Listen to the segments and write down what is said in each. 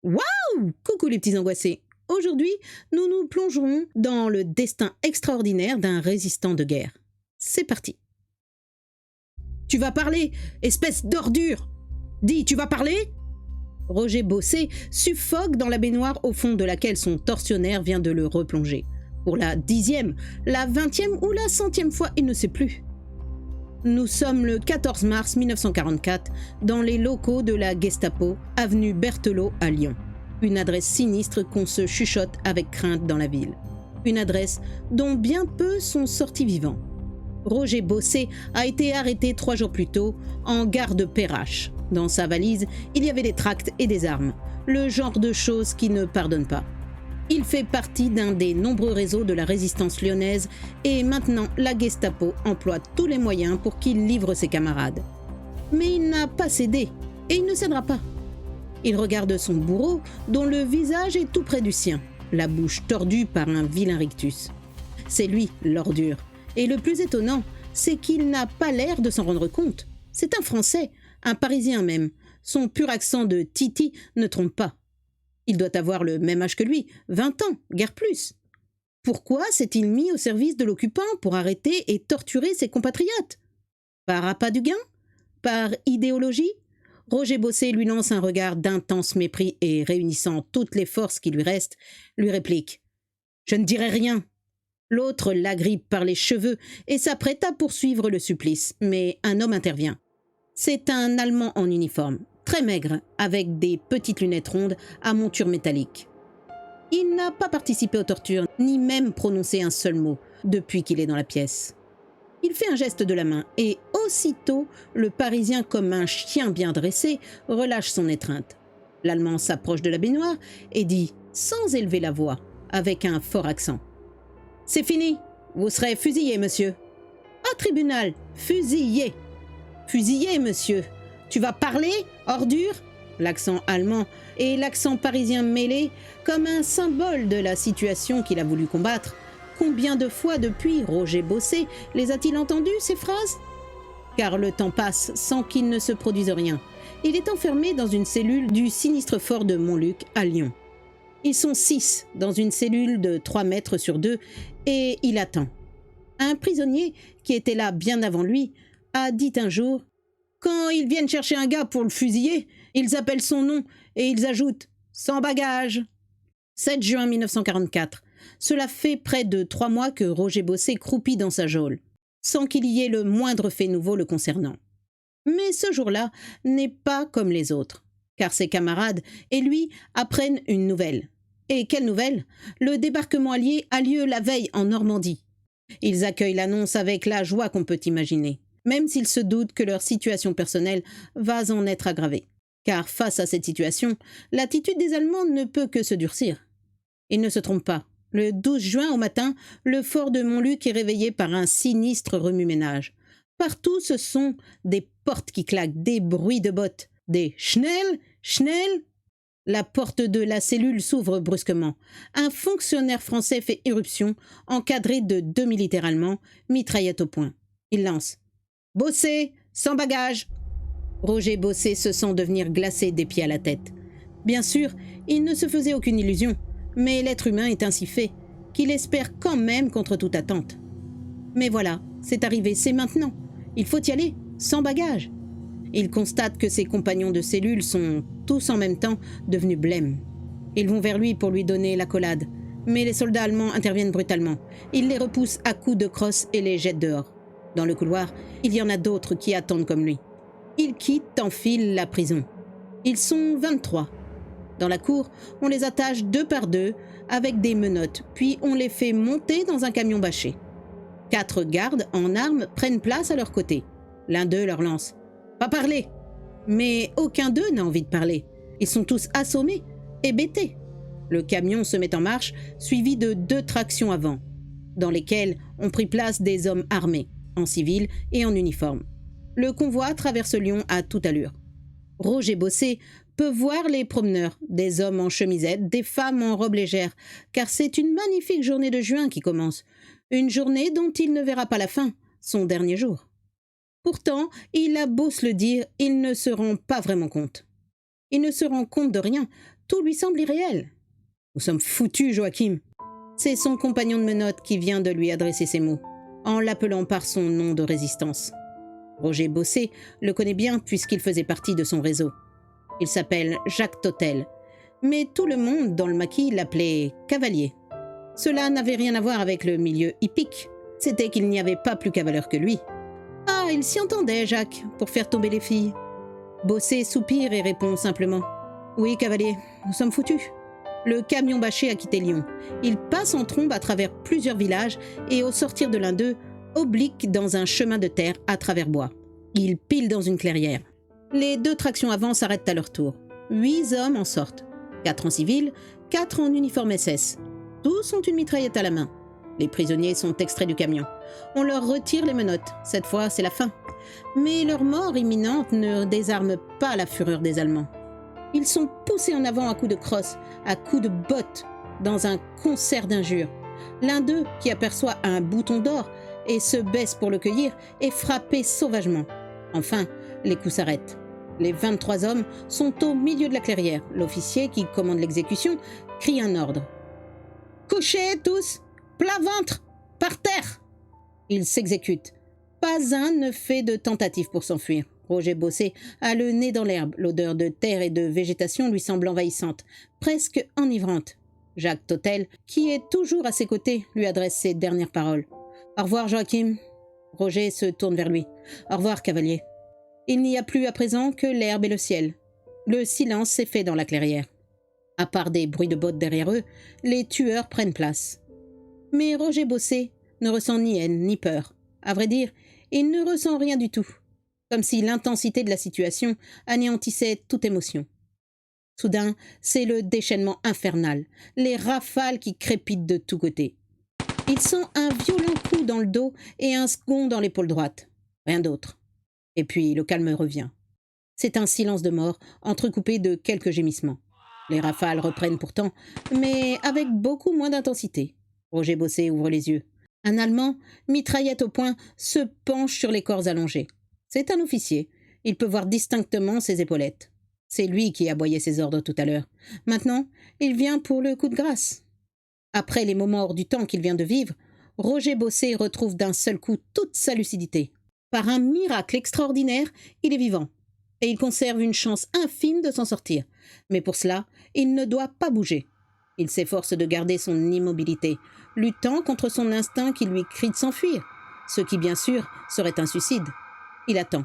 Waouh! Coucou les petits angoissés. Aujourd'hui, nous nous plongerons dans le destin extraordinaire d'un résistant de guerre. C'est parti. Tu vas parler, espèce d'ordure! Dis, tu vas parler? Roger Bossé suffoque dans la baignoire au fond de laquelle son tortionnaire vient de le replonger. Pour la 10e, la 20e ou la 100e fois, il ne sait plus. Nous sommes le 14 mars 1944 dans les locaux de la Gestapo, avenue Berthelot à Lyon. Une adresse sinistre qu'on se chuchote avec crainte dans la ville. Une adresse dont bien peu sont sortis vivants. Roger Bossé a été arrêté 3 jours plus tôt en gare de Perrache. Dans sa valise, il y avait des tracts et des armes, le genre de choses qui ne pardonnent pas. Il fait partie d'un des nombreux réseaux de la résistance lyonnaise et maintenant la Gestapo emploie tous les moyens pour qu'il livre ses camarades. Mais il n'a pas cédé et il ne cédera pas. Il regarde son bourreau dont le visage est tout près du sien, la bouche tordue par un vilain rictus. C'est lui, l'ordure. Et le plus étonnant, c'est qu'il n'a pas l'air de s'en rendre compte. C'est un Français, un Parisien même. Son pur accent de Titi ne trompe pas. Il doit avoir le même âge que lui, 20 ans, guère plus. Pourquoi s'est-il mis au service de l'occupant pour arrêter et torturer ses compatriotes? Par appât du gain? Par idéologie? Roger Bossé lui lance un regard d'intense mépris et, réunissant toutes les forces qui lui restent, lui réplique « Je ne dirai rien !» L'autre l'agrippe par les cheveux et s'apprête à poursuivre le supplice, mais un homme intervient. C'est un Allemand en uniforme, très maigre, avec des petites lunettes rondes à monture métallique. Il n'a pas participé aux tortures, ni même prononcé un seul mot, depuis qu'il est dans la pièce. Il fait un geste de la main et aussitôt, le Parisien, comme un chien bien dressé, relâche son étreinte. L'Allemand s'approche de la baignoire et dit, sans élever la voix, avec un fort accent. « C'est fini, vous serez fusillé, monsieur. »« Au tribunal, fusillé. »« Fusillé, monsieur. Tu vas parler, ordure ?» L'accent allemand et l'accent parisien mêlés, comme un symbole de la situation qu'il a voulu combattre. Combien de fois depuis Roger Bossé les a-t-il entendus, ces phrases? Car le temps passe sans qu'il ne se produise rien. Il est enfermé dans une cellule du sinistre fort de Montluc à Lyon. Ils sont 6 dans une cellule de 3 mètres sur 2 et il attend. Un prisonnier qui était là bien avant lui a dit un jour « Quand ils viennent chercher un gars pour le fusiller, ils appellent son nom et ils ajoutent « sans bagage ». 7 juin 1944. Cela fait près de 3 mois que Roger Bossé croupit dans sa geôle, sans qu'il y ait le moindre fait nouveau le concernant. Mais ce jour-là n'est pas comme les autres, car ses camarades et lui apprennent une nouvelle. Et quelle nouvelle? Le débarquement allié a lieu la veille en Normandie. Ils accueillent l'annonce avec la joie qu'on peut imaginer, même s'ils se doutent que leur situation personnelle va en être aggravée. Car face à cette situation, l'attitude des Allemands ne peut que se durcir. Ils ne se trompent pas. Le 12 juin au matin, le fort de Montluc est réveillé par un sinistre remue-ménage. Partout, ce sont des portes qui claquent, des bruits de bottes, des « Schnell, Schnell !» La porte de la cellule s'ouvre brusquement. Un fonctionnaire français fait irruption, encadré de 2 militaires allemands, mitraillette au poing. Il lance « Bossé, sans bagage !» Roger Bossé se sent devenir glacé des pieds à la tête. Bien sûr, il ne se faisait aucune illusion, mais l'être humain est ainsi fait, qu'il espère quand même contre toute attente. Mais voilà, c'est arrivé, c'est maintenant. Il faut y aller, sans bagage. Il constate que ses compagnons de cellule sont, tous en même temps, devenus blêmes. Ils vont vers lui pour lui donner l'accolade, mais les soldats allemands interviennent brutalement. Ils les repoussent à coups de crosse et les jettent dehors. Dans le couloir, il y en a d'autres qui attendent comme lui. Ils quittent en file la prison. Ils sont 23. Dans la cour, on les attache 2 par 2 avec des menottes, puis on les fait monter dans un camion bâché. 4 gardes en armes prennent place à leur côté. L'un d'eux leur lance « Pas parler !» Mais aucun d'eux n'a envie de parler. Ils sont tous assommés, hébétés. Le camion se met en marche, suivi de 2 tractions avant, dans lesquelles ont pris place des hommes armés, en civil et en uniforme. Le convoi traverse Lyon à toute allure. Roger Bossé peut voir les promeneurs, des hommes en chemisette, des femmes en robe légère, car c'est une magnifique journée de juin qui commence. Une journée dont il ne verra pas la fin, son dernier jour. Pourtant, il a beau se le dire, il ne se rend pas vraiment compte. Il ne se rend compte de rien, tout lui semble irréel. Nous sommes foutus, Joachim. C'est son compagnon de menottes qui vient de lui adresser ces mots, en l'appelant par son nom de résistance. Roger Bossé le connaît bien puisqu'il faisait partie de son réseau. Il s'appelle Jacques Totel, mais tout le monde dans le maquis l'appelait Cavalier. Cela n'avait rien à voir avec le milieu hippique, c'était qu'il n'y avait pas plus cavaleur que lui. Ah, il s'y entendait, Jacques, pour faire tomber les filles. Bossé soupire et répond simplement « Oui, Cavalier, nous sommes foutus. » Le camion bâché a quitté Lyon. Il passe en trombe à travers plusieurs villages et au sortir de l'un d'eux, oblique dans un chemin de terre à travers bois. Il pile dans une clairière. Les 2 tractions avant s'arrêtent à leur tour. 8 hommes en sortent. 4 en civil, 4 en uniforme SS. Tous ont une mitraillette à la main. Les prisonniers sont extraits du camion. On leur retire les menottes. Cette fois, c'est la fin. Mais leur mort imminente ne désarme pas la fureur des Allemands. Ils sont poussés en avant à coups de crosse, à coups de bottes, dans un concert d'injures. L'un d'eux, qui aperçoit un bouton d'or et se baisse pour le cueillir, est frappé sauvagement. Enfin, les coups s'arrêtent. Les 23 hommes sont au milieu de la clairière. L'officier, qui commande l'exécution, crie un ordre. « Couchez tous! Plat ventre! Par terre !» Ils s'exécutent. Pas un ne fait de tentative pour s'enfuir. Roger Bossé a le nez dans l'herbe. L'odeur de terre et de végétation lui semble envahissante, presque enivrante. Jacques Totel, qui est toujours à ses côtés, lui adresse ses dernières paroles. « Au revoir, Joachim. » Roger se tourne vers lui. « Au revoir, cavalier. » Il n'y a plus à présent que l'herbe et le ciel. Le silence s'est fait dans la clairière. À part des bruits de bottes derrière eux, les tueurs prennent place. Mais Roger Bossé ne ressent ni haine ni peur. À vrai dire, il ne ressent rien du tout, comme si l'intensité de la situation anéantissait toute émotion. Soudain, c'est le déchaînement infernal, les rafales qui crépitent de tous côtés. Il sent un violent coup dans le dos et un second dans l'épaule droite. Rien d'autre. Et puis le calme revient. C'est un silence de mort, entrecoupé de quelques gémissements. Les rafales reprennent pourtant, mais avec beaucoup moins d'intensité. Roger Bossé ouvre les yeux. Un Allemand, mitraillette au poing, se penche sur les corps allongés. C'est un officier. Il peut voir distinctement ses épaulettes. C'est lui qui aboyait ses ordres tout à l'heure. Maintenant, il vient pour le coup de grâce. Après les moments hors du temps qu'il vient de vivre, Roger Bossé retrouve d'un seul coup toute sa lucidité. Par un miracle extraordinaire, il est vivant. Et il conserve une chance infime de s'en sortir. Mais pour cela, il ne doit pas bouger. Il s'efforce de garder son immobilité, luttant contre son instinct qui lui crie de s'enfuir, ce qui, bien sûr, serait un suicide. Il attend,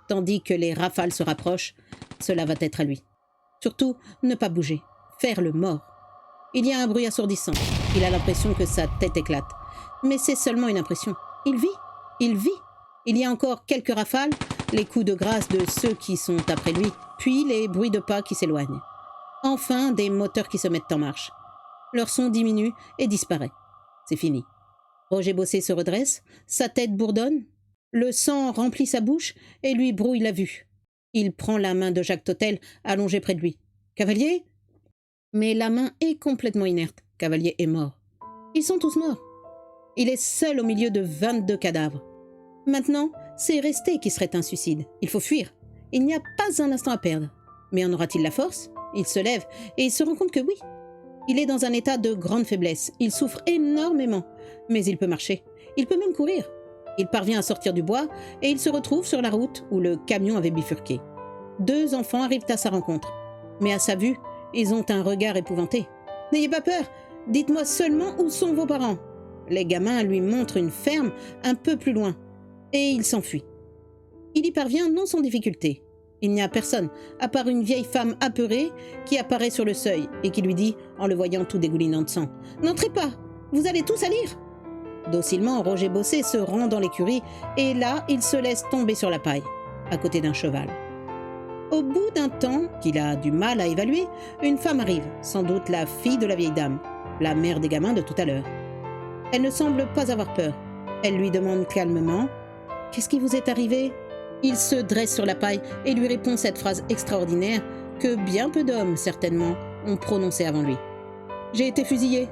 tandis que les rafales se rapprochent. Cela va être à lui. Surtout, ne pas bouger, faire le mort. Il y a un bruit assourdissant. Il a l'impression que sa tête éclate. Mais c'est seulement une impression. Il vit, il vit. Il y a encore quelques rafales, les coups de grâce de ceux qui sont après lui, puis les bruits de pas qui s'éloignent. Enfin, des moteurs qui se mettent en marche. Leur son diminue et disparaît. C'est fini. Roger Bossé se redresse, sa tête bourdonne, le sang remplit sa bouche et lui brouille la vue. Il prend la main de Jacques Totel, allongée près de lui. « Cavalier ?» Mais la main est complètement inerte. Cavalier est mort. Ils sont tous morts. Il est seul au milieu de 22 cadavres. Maintenant, c'est rester qui serait un suicide. Il faut fuir. Il n'y a pas un instant à perdre. Mais en aura-t-il la force ? Il se lève et il se rend compte que oui. Il est dans un état de grande faiblesse. Il souffre énormément. Mais il peut marcher. Il peut même courir. Il parvient à sortir du bois et il se retrouve sur la route où le camion avait bifurqué. 2 enfants arrivent à sa rencontre. Mais à sa vue, ils ont un regard épouvanté. « N'ayez pas peur. Dites-moi seulement où sont vos parents. » Les gamins lui montrent une ferme un peu plus loin. Et il s'enfuit. Il y parvient non sans difficulté. Il n'y a personne, à part une vieille femme apeurée qui apparaît sur le seuil et qui lui dit, en le voyant tout dégoulinant de sang, « N'entrez pas, vous allez tout salir !» Docilement, Roger Bossé se rend dans l'écurie et là, il se laisse tomber sur la paille, à côté d'un cheval. Au bout d'un temps, qu'il a du mal à évaluer, une femme arrive, sans doute la fille de la vieille dame, la mère des gamins de tout à l'heure. Elle ne semble pas avoir peur. Elle lui demande calmement « Qu'est-ce qui vous est arrivé ?» Il se dresse sur la paille et lui répond cette phrase extraordinaire que bien peu d'hommes, certainement, ont prononcée avant lui. « J'ai été fusillé. »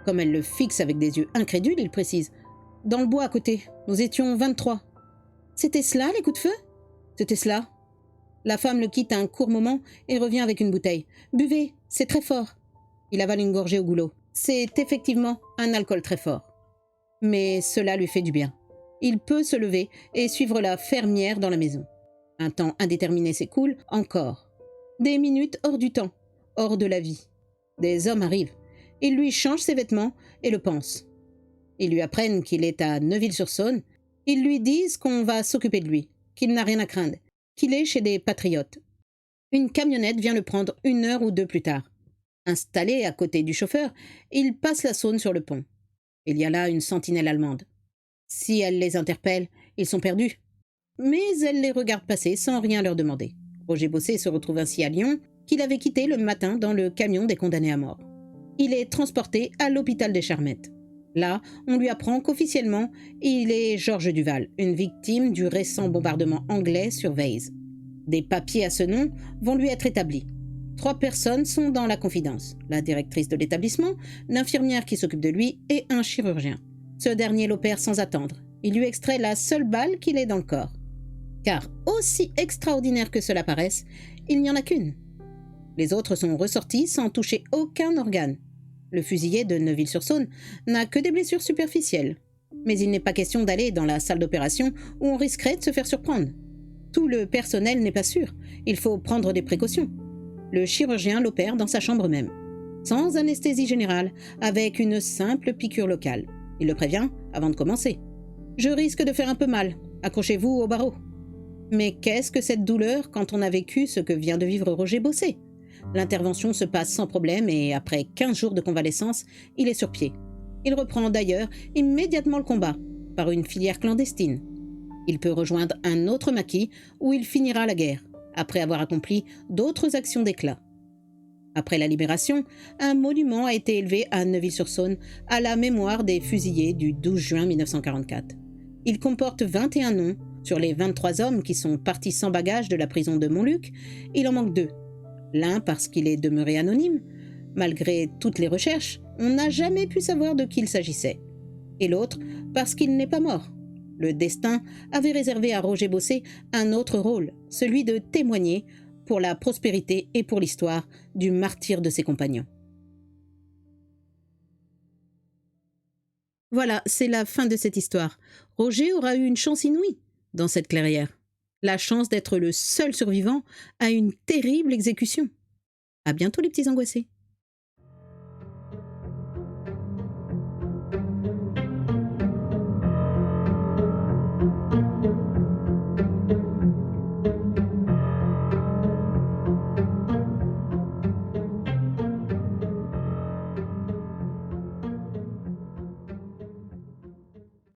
Comme elle le fixe avec des yeux incrédules, il précise « Dans le bois à côté, nous étions 23. » C'était cela, les coups de feu ? C'était cela. La femme le quitte un court moment et revient avec une bouteille. « Buvez, c'est très fort !» Il avale une gorgée au goulot. C'est effectivement un alcool très fort. Mais cela lui fait du bien. Il peut se lever et suivre la fermière dans la maison. Un temps indéterminé s'écoule encore. Des minutes hors du temps, hors de la vie. Des hommes arrivent. Ils lui changent ses vêtements et le pansent. Ils lui apprennent qu'il est à Neuville-sur-Saône. Ils lui disent qu'on va s'occuper de lui, qu'il n'a rien à craindre, qu'il est chez des patriotes. Une camionnette vient le prendre 1 heure ou 2 plus tard. Installé à côté du chauffeur, il passe la Saône sur le pont. Il y a là une sentinelle allemande. Si elle les interpelle, ils sont perdus. Mais elle les regarde passer sans rien leur demander. Roger Bossé se retrouve ainsi à Lyon, qu'il avait quitté le matin dans le camion des condamnés à mort. Il est transporté à l'hôpital des Charmettes. Là, on lui apprend qu'officiellement, il est Georges Duval, une victime du récent bombardement anglais sur Vèze. Des papiers à ce nom vont lui être établis. 3 personnes sont dans la confidence, la directrice de l'établissement, l'infirmière qui s'occupe de lui et un chirurgien. Ce dernier l'opère sans attendre. Il lui extrait la seule balle qu'il ait dans le corps. Car, aussi extraordinaire que cela paraisse, il n'y en a qu'une. Les autres sont ressortis sans toucher aucun organe. Le fusillé de Neuville-sur-Saône n'a que des blessures superficielles. Mais il n'est pas question d'aller dans la salle d'opération où on risquerait de se faire surprendre. Tout le personnel n'est pas sûr. Il faut prendre des précautions. Le chirurgien l'opère dans sa chambre même, sans anesthésie générale, avec une simple piqûre locale. Il le prévient avant de commencer. « Je risque de faire un peu mal. Accrochez-vous au barreau. » Mais qu'est-ce que cette douleur quand on a vécu ce que vient de vivre Roger Bossé? L'intervention se passe sans problème et après 15 jours de convalescence, il est sur pied. Il reprend d'ailleurs immédiatement le combat, par une filière clandestine. Il peut rejoindre un autre maquis où il finira la guerre, après avoir accompli d'autres actions d'éclat. Après la libération, un monument a été élevé à Neuville-sur-Saône à la mémoire des fusillés du 12 juin 1944. Il comporte 21 noms. Sur les 23 hommes qui sont partis sans bagages de la prison de Montluc, il en manque 2. L'un parce qu'il est demeuré anonyme. Malgré toutes les recherches, on n'a jamais pu savoir de qui il s'agissait. Et l'autre parce qu'il n'est pas mort. Le destin avait réservé à Roger Bossé un autre rôle, celui de témoigner pour la prospérité et pour l'histoire du martyre de ses compagnons. Voilà, c'est la fin de cette histoire. Roger aura eu une chance inouïe dans cette clairière. La chance d'être le seul survivant à une terrible exécution. À bientôt les petits angoissés.